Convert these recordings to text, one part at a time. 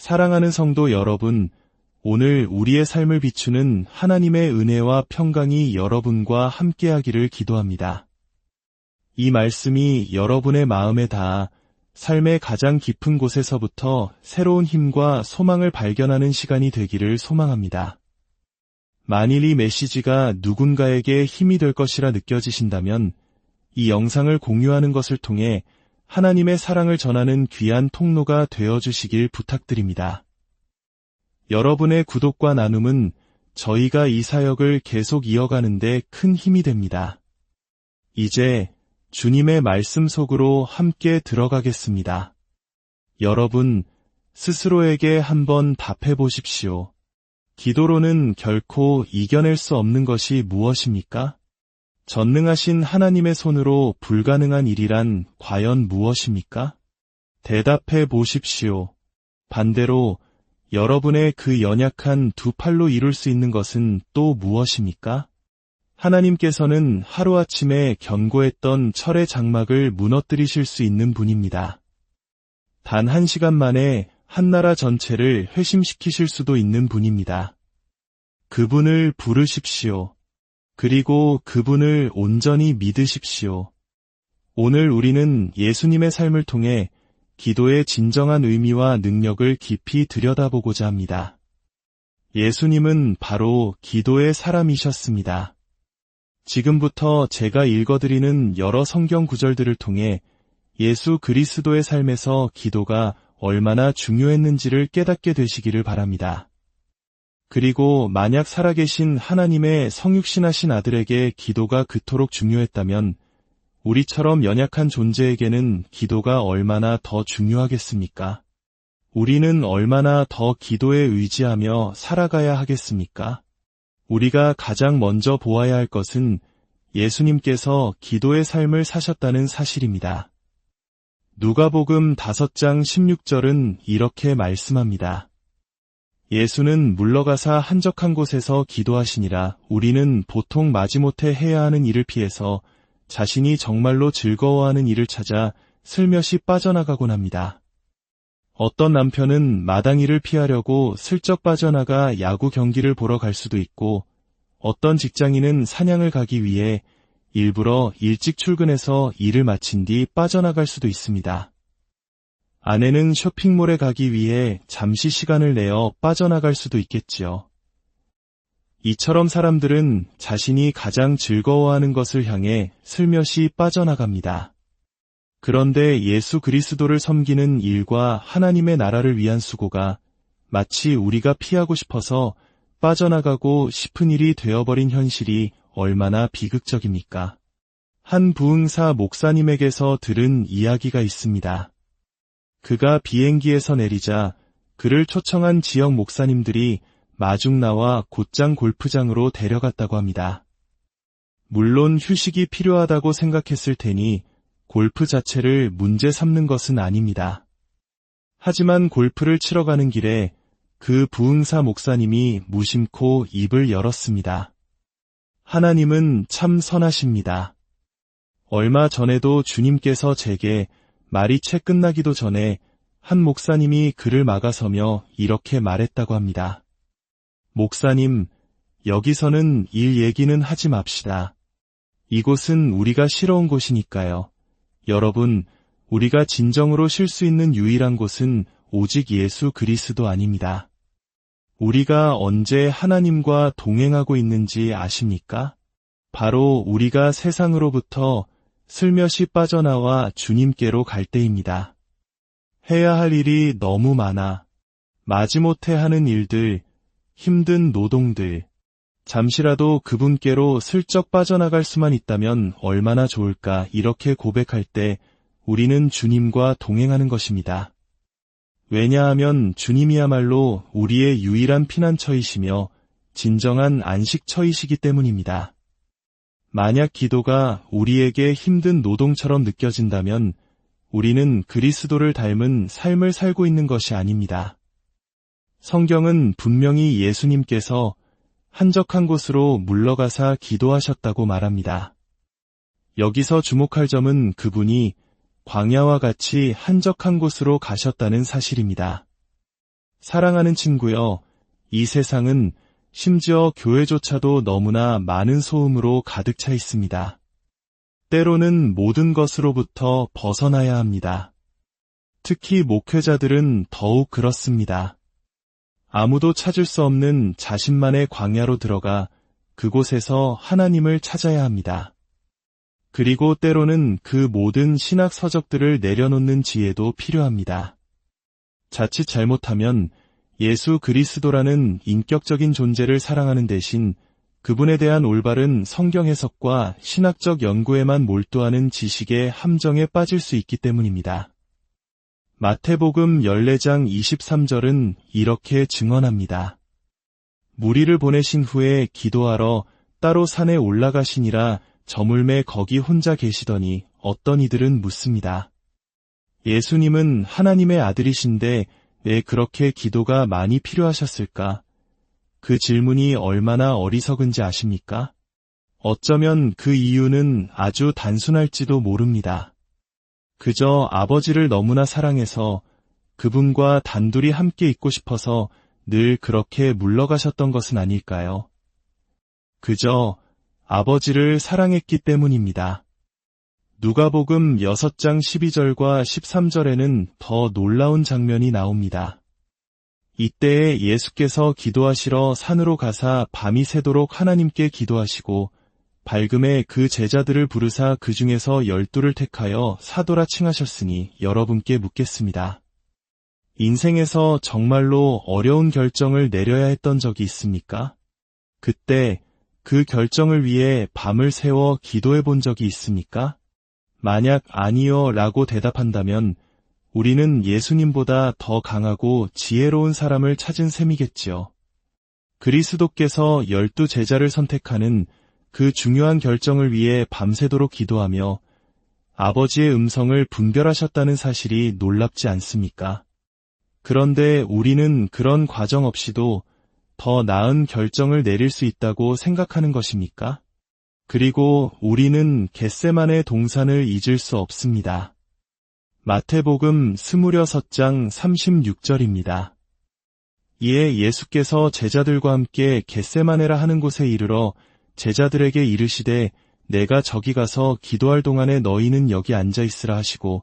사랑하는 성도 여러분, 오늘 우리의 삶을 비추는 하나님의 은혜와 평강이 여러분과 함께하기를 기도합니다. 이 말씀이 여러분의 마음에 닿아 삶의 가장 깊은 곳에서부터 새로운 힘과 소망을 발견하는 시간이 되기를 소망합니다. 만일 이 메시지가 누군가에게 힘이 될 것이라 느껴지신다면 이 영상을 공유하는 것을 통해 하나님의 사랑을 전하는 귀한 통로가 되어주시길 부탁드립니다. 여러분의 구독과 나눔은 저희가 이 사역을 계속 이어가는 데 큰 힘이 됩니다. 이제 주님의 말씀 속으로 함께 들어가겠습니다. 여러분, 스스로에게 한번 답해 보십시오. 기도로는 결코 이겨낼 수 없는 것이 무엇입니까? 전능하신 하나님의 손으로 불가능한 일이란 과연 무엇입니까? 대답해 보십시오. 반대로 여러분의 그 연약한 두 팔로 이룰 수 있는 것은 또 무엇입니까? 하나님께서는 하루아침에 견고했던 철의 장막을 무너뜨리실 수 있는 분입니다. 단 1시간 만에 한 나라 전체를 회심시키실 수도 있는 분입니다. 그분을 부르십시오. 그리고 그분을 온전히 믿으십시오. 오늘 우리는 예수님의 삶을 통해 기도의 진정한 의미와 능력을 깊이 들여다보고자 합니다. 예수님은 바로 기도의 사람이셨습니다. 지금부터 제가 읽어드리는 여러 성경 구절들을 통해 예수 그리스도의 삶에서 기도가 얼마나 중요했는지를 깨닫게 되시기를 바랍니다. 그리고 만약 살아계신 하나님의 성육신하신 아들에게 기도가 그토록 중요했다면 우리처럼 연약한 존재에게는 기도가 얼마나 더 중요하겠습니까? 우리는 얼마나 더 기도에 의지하며 살아가야 하겠습니까? 우리가 가장 먼저 보아야 할 것은 예수님께서 기도의 삶을 사셨다는 사실입니다. 누가복음 5장 16절은 이렇게 말씀합니다. 예수는 물러가사 한적한 곳에서 기도하시니라. 우리는 보통 마지못해 해야 하는 일을 피해서 자신이 정말로 즐거워하는 일을 찾아 슬며시 빠져나가곤 합니다. 어떤 남편은 마당 일을 피하려고 슬쩍 빠져나가 야구 경기를 보러 갈 수도 있고, 어떤 직장인은 사냥을 가기 위해 일부러 일찍 출근해서 일을 마친 뒤 빠져나갈 수도 있습니다. 아내는 쇼핑몰에 가기 위해 잠시 시간을 내어 빠져나갈 수도 있겠지요. 이처럼 사람들은 자신이 가장 즐거워하는 것을 향해 슬며시 빠져나갑니다. 그런데 예수 그리스도를 섬기는 일과 하나님의 나라를 위한 수고가 마치 우리가 피하고 싶어서 빠져나가고 싶은 일이 되어버린 현실이 얼마나 비극적입니까? 한 부흥사 목사님에게서 들은 이야기가 있습니다. 그가 비행기에서 내리자 그를 초청한 지역 목사님들이 마중 나와 곧장 골프장으로 데려갔다고 합니다. 물론 휴식이 필요하다고 생각했을 테니 골프 자체를 문제 삼는 것은 아닙니다. 하지만 골프를 치러 가는 길에 그 부흥사 목사님이 무심코 입을 열었습니다. 하나님은 참 선하십니다. 얼마 전에도 주님께서 제게 말이 채 끝나기도 전에 한 목사님이 그를 막아서며 이렇게 말했다고 합니다. 목사님, 여기서는 일 얘기는 하지 맙시다. 이곳은 우리가 쉬러 온 곳이니까요. 여러분, 우리가 진정으로 쉴 수 있는 유일한 곳은 오직 예수 그리스도 아닙니다. 우리가 언제 하나님과 동행하고 있는지 아십니까? 바로 우리가 세상으로부터 슬며시 빠져나와 주님께로 갈 때입니다. 해야 할 일이 너무 많아. 마지못해 하는 일들, 힘든 노동들, 잠시라도 그분께로 슬쩍 빠져나갈 수만 있다면 얼마나 좋을까, 이렇게 고백할 때 우리는 주님과 동행하는 것입니다. 왜냐하면 주님이야말로 우리의 유일한 피난처이시며 진정한 안식처이시기 때문입니다. 만약 기도가 우리에게 힘든 노동처럼 느껴진다면 우리는 그리스도를 닮은 삶을 살고 있는 것이 아닙니다. 성경은 분명히 예수님께서 한적한 곳으로 물러가사 기도하셨다고 말합니다. 여기서 주목할 점은 그분이 광야와 같이 한적한 곳으로 가셨다는 사실입니다. 사랑하는 친구여, 이 세상은 심지어 교회조차도 너무나 많은 소음으로 가득 차 있습니다. 때로는 모든 것으로부터 벗어나야 합니다. 특히 목회자들은 더욱 그렇습니다. 아무도 찾을 수 없는 자신만의 광야로 들어가 그곳에서 하나님을 찾아야 합니다. 그리고 때로는 그 모든 신학 서적들을 내려놓는 지혜도 필요합니다. 자칫 잘못하면 예수 그리스도라는 인격적인 존재를 사랑하는 대신 그분에 대한 올바른 성경 해석과 신학적 연구에만 몰두하는 지식의 함정에 빠질 수 있기 때문입니다. 마태복음 14장 23절은 이렇게 증언합니다. 무리를 보내신 후에 기도하러 따로 산에 올라가시니라. 저물매 거기 혼자 계시더니 어떤 이들은 묻습니다. 예수님은 하나님의 아들이신데 왜 그렇게 기도가 많이 필요하셨을까? 그 질문이 얼마나 어리석은지 아십니까? 어쩌면 그 이유는 아주 단순할지도 모릅니다. 그저 아버지를 너무나 사랑해서 그분과 단둘이 함께 있고 싶어서 늘 그렇게 물러가셨던 것은 아닐까요? 그저 아버지를 사랑했기 때문입니다. 누가복음 6장 12절과 13절에는 더 놀라운 장면이 나옵니다. 이때에 예수께서 기도하시러 산으로 가사 밤이 새도록 하나님께 기도하시고 밝음에 그 제자들을 부르사 그 중에서 12를 택하여 사도라 칭하셨으니 여러분께 묻겠습니다. 인생에서 정말로 어려운 결정을 내려야 했던 적이 있습니까? 그때 그 결정을 위해 밤을 새워 기도해 본 적이 있습니까? 만약 아니요 라고 대답한다면 우리는 예수님보다 더 강하고 지혜로운 사람을 찾은 셈이겠지요. 그리스도께서 12 제자를 선택하는 그 중요한 결정을 위해 밤새도록 기도하며 아버지의 음성을 분별하셨다는 사실이 놀랍지 않습니까? 그런데 우리는 그런 과정 없이도 더 나은 결정을 내릴 수 있다고 생각하는 것입니까? 그리고 우리는 겟세마네 동산을 잊을 수 없습니다. 마태복음 26장 36절입니다. 이에 예수께서 제자들과 함께 겟세마네라 하는 곳에 이르러 제자들에게 이르시되 내가 저기 가서 기도할 동안에 너희는 여기 앉아 있으라 하시고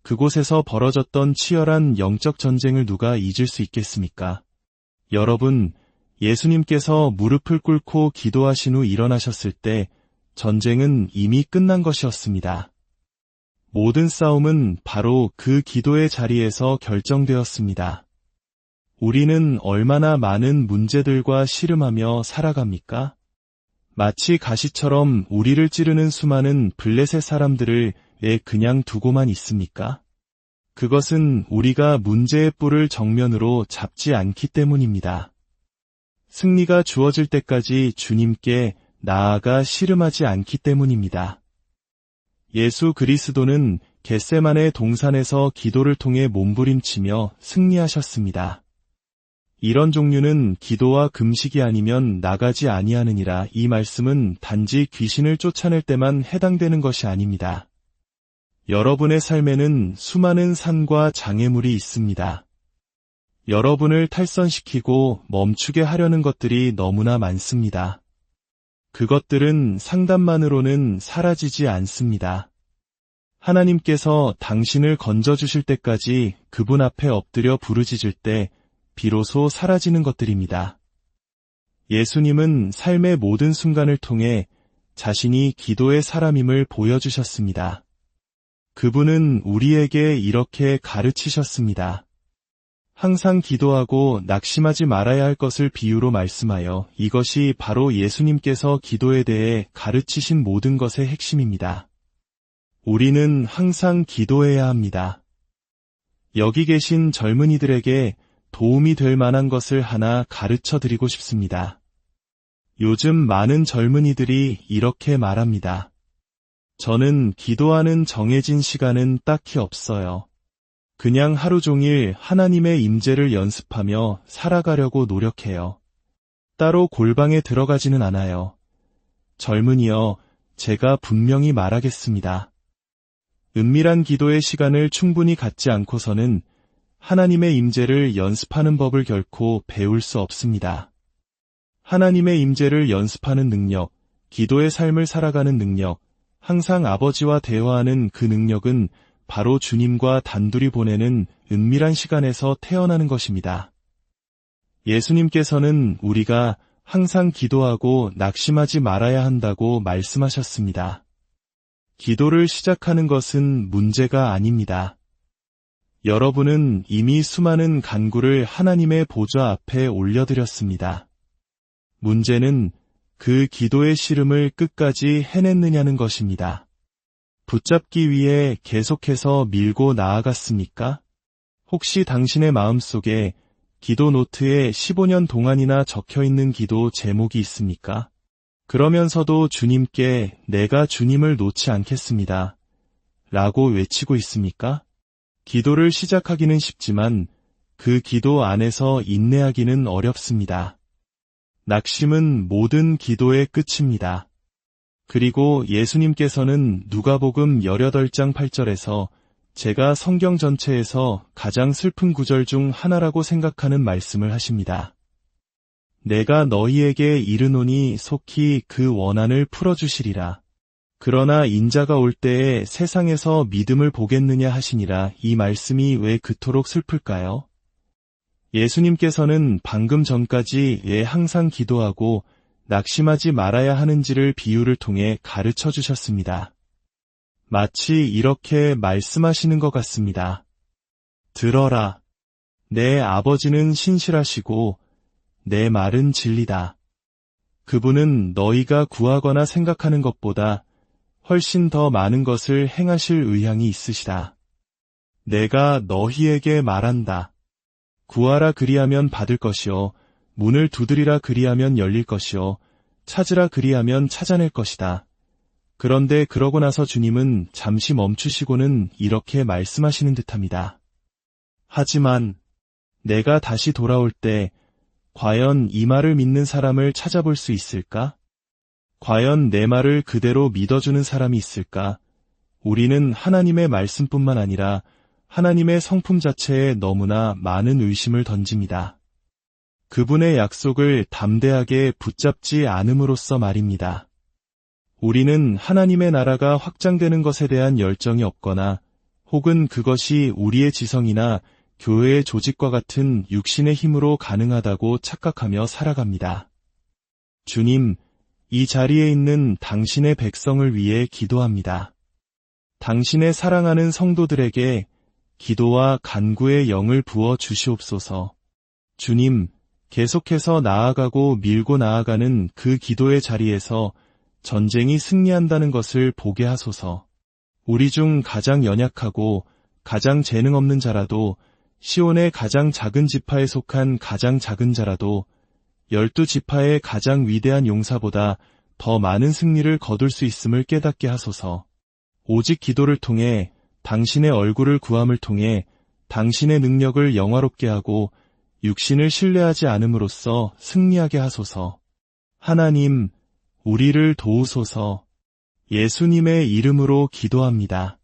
그곳에서 벌어졌던 치열한 영적 전쟁을 누가 잊을 수 있겠습니까? 여러분, 예수님께서 무릎을 꿇고 기도하신 후 일어나셨을 때 전쟁은 이미 끝난 것이었습니다. 모든 싸움은 바로 그 기도의 자리에서 결정되었습니다. 우리는 얼마나 많은 문제들과 씨름하며 살아갑니까? 마치 가시처럼 우리를 찌르는 수많은 블레셋 사람들을 왜 그냥 두고만 있습니까? 그것은 우리가 문제의 뿔을 정면으로 잡지 않기 때문입니다. 승리가 주어질 때까지 주님께 나아가 씨름하지 않기 때문입니다. 예수 그리스도는 겟세마네 동산에서 기도를 통해 몸부림치며 승리하셨습니다. 이런 종류는 기도와 금식이 아니면 나가지 아니하느니라. 이 말씀은 단지 귀신을 쫓아낼 때만 해당되는 것이 아닙니다. 여러분의 삶에는 수많은 산과 장애물이 있습니다. 여러분을 탈선시키고 멈추게 하려는 것들이 너무나 많습니다. 그것들은 상담만으로는 사라지지 않습니다. 하나님께서 당신을 건져주실 때까지 그분 앞에 엎드려 부르짖을 때 비로소 사라지는 것들입니다. 예수님은 삶의 모든 순간을 통해 자신이 기도의 사람임을 보여주셨습니다. 그분은 우리에게 이렇게 가르치셨습니다. 항상 기도하고 낙심하지 말아야 할 것을 비유로 말씀하여 이것이 바로 예수님께서 기도에 대해 가르치신 모든 것의 핵심입니다. 우리는 항상 기도해야 합니다. 여기 계신 젊은이들에게 도움이 될 만한 것을 하나 가르쳐 드리고 싶습니다. 요즘 많은 젊은이들이 이렇게 말합니다. 저는 기도하는 정해진 시간은 딱히 없어요. 그냥 하루 종일 하나님의 임재를 연습하며 살아가려고 노력해요. 따로 골방에 들어가지는 않아요. 젊은이여, 제가 분명히 말하겠습니다. 은밀한 기도의 시간을 충분히 갖지 않고서는 하나님의 임재를 연습하는 법을 결코 배울 수 없습니다. 하나님의 임재를 연습하는 능력, 기도의 삶을 살아가는 능력, 항상 아버지와 대화하는 그 능력은 바로 주님과 단둘이 보내는 은밀한 시간에서 태어나는 것입니다. 예수님께서는 우리가 항상 기도하고 낙심하지 말아야 한다고 말씀하셨습니다. 기도를 시작하는 것은 문제가 아닙니다. 여러분은 이미 수많은 간구를 하나님의 보좌 앞에 올려드렸습니다. 문제는 그 기도의 씨름을 끝까지 해냈느냐는 것입니다. 붙잡기 위해 계속해서 밀고 나아갔습니까? 혹시 당신의 마음속에 기도 노트에 15년 동안이나 적혀있는 기도 제목이 있습니까? 그러면서도 주님께 내가 주님을 놓지 않겠습니다. 라고 외치고 있습니까? 기도를 시작하기는 쉽지만 그 기도 안에서 인내하기는 어렵습니다. 낙심은 모든 기도의 끝입니다. 그리고 예수님께서는 누가복음 18장 8절에서 제가 성경 전체에서 가장 슬픈 구절 중 하나라고 생각하는 말씀을 하십니다. 내가 너희에게 이르노니 속히 그 원한을 풀어주시리라. 그러나 인자가 올 때에 세상에서 믿음을 보겠느냐 하시니라. 이 말씀이 왜 그토록 슬플까요? 예수님께서는 방금 전까지 왜 항상 기도하고 낙심하지 말아야 하는지를 비유를 통해 가르쳐 주셨습니다. 마치 이렇게 말씀하시는 것 같습니다. 들어라. 내 아버지는 신실하시고 내 말은 진리다. 그분은 너희가 구하거나 생각하는 것보다 훨씬 더 많은 것을 행하실 의향이 있으시다. 내가 너희에게 말한다. 구하라 그리하면 받을 것이요 문을 두드리라 그리하면 열릴 것이요 찾으라 그리하면 찾아낼 것이다. 그런데 그러고 나서 주님은 잠시 멈추시고는 이렇게 말씀하시는 듯합니다. 하지만 내가 다시 돌아올 때 과연 이 말을 믿는 사람을 찾아볼 수 있을까? 과연 내 말을 그대로 믿어주는 사람이 있을까? 우리는 하나님의 말씀뿐만 아니라 하나님의 성품 자체에 너무나 많은 의심을 던집니다. 그분의 약속을 담대하게 붙잡지 않음으로써 말입니다. 우리는 하나님의 나라가 확장되는 것에 대한 열정이 없거나 혹은 그것이 우리의 지성이나 교회의 조직과 같은 육신의 힘으로 가능하다고 착각하며 살아갑니다. 주님, 이 자리에 있는 당신의 백성을 위해 기도합니다. 당신의 사랑하는 성도들에게 기도와 간구의 영을 부어 주시옵소서. 주님, 계속해서 나아가고 밀고 나아가는 그 기도의 자리에서 전쟁이 승리한다는 것을 보게 하소서. 우리 중 가장 연약하고 가장 재능 없는 자라도 시온의 가장 작은 지파에 속한 가장 작은 자라도 12지파의 가장 위대한 용사보다 더 많은 승리를 거둘 수 있음을 깨닫게 하소서. 오직 기도를 통해 당신의 얼굴을 구함을 통해 당신의 능력을 영화롭게 하고 육신을 신뢰하지 않음으로써 승리하게 하소서. 하나님, 우리를 도우소서. 예수님의 이름으로 기도합니다.